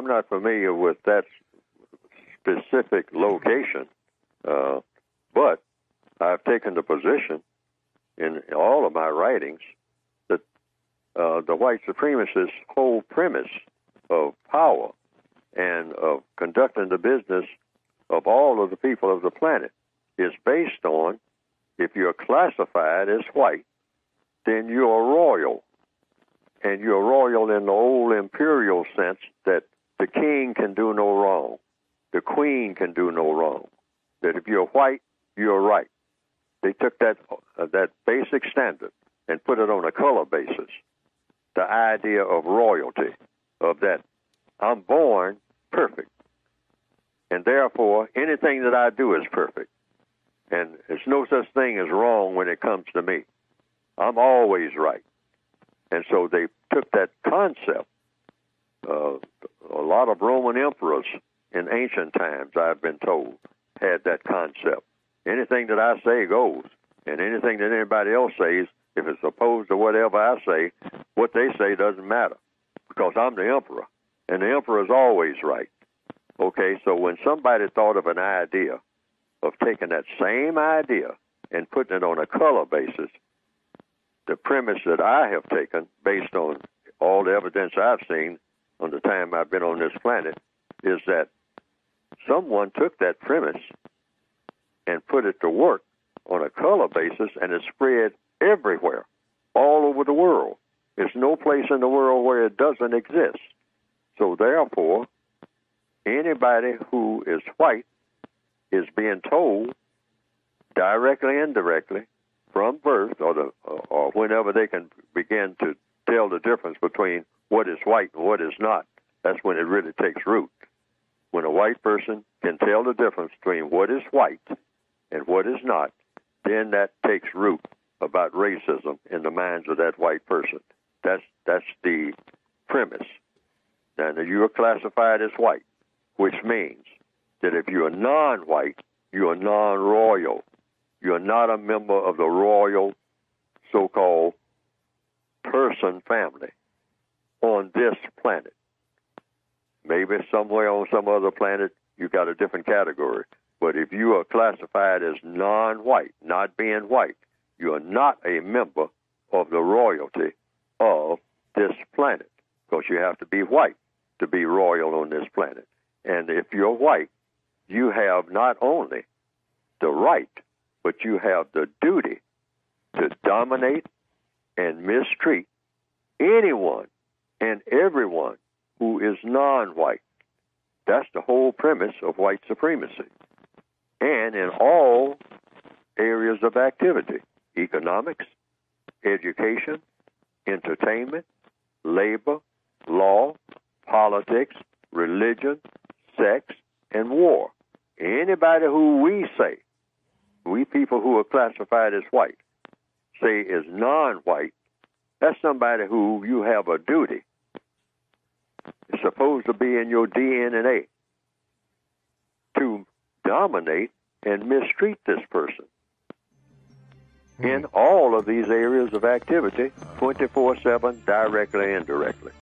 I'm not familiar with that specific location, but I've taken the position in all of my writings that the white supremacist whole premise of power and of conducting the business of all of the people of the planet is based on, if you're classified as white, then you're royal. And you're royal in the old imperial sense that the king can do no wrong. The queen can do no wrong. That if you're white, you're right. They took that basic standard and put it on a color basis. The idea of royalty, of that I'm born perfect. And therefore, anything that I do is perfect. And there's no such thing as wrong when it comes to me. I'm always right. And so they took that concept. A lot of Roman emperors in ancient times, I've been told, had that concept. Anything that I say goes. And anything that anybody else says, if it's opposed to whatever I say, what they say doesn't matter. Because I'm the emperor. And the emperor is always right. Okay, so when somebody thought of an idea of taking that same idea and putting it on a color basis, the premise that I have taken, based on all the evidence I've seen on the time I've been on this planet, is that someone took that premise and put it to work on a color basis, and it spread everywhere, all over the world. There's no place in the world where it doesn't exist. So therefore, anybody who is white is being told, directly and indirectly, from birth or whenever they can begin to tell the difference between what is white and what is not. That's when it really takes root. When a white person can tell the difference between what is white and what is not, then that takes root about racism in the minds of that white person. That's the premise. Now, you are classified as white, which means that if you're non-white, you're non-royal. You're not a member of the royal so-called person family on this planet. Maybe somewhere on some other planet you got a different category. But if you are classified as non-white, not being white, you are not a member of the royalty of this planet, because you have to be white to be royal on this planet. And if you're white, you have not only the right, but you have the duty to dominate and mistreat anyone and everyone who is non-white. That's the whole premise of white supremacy. And in all areas of activity, economics, education, entertainment, labor, law, politics, religion, sex, and war. Anybody who we say, we people who are classified as white, say is non-white, that's somebody who you have a duty. It's supposed to be in your DNA to dominate and mistreat this person in all of these areas of activity, 24/7, directly and indirectly.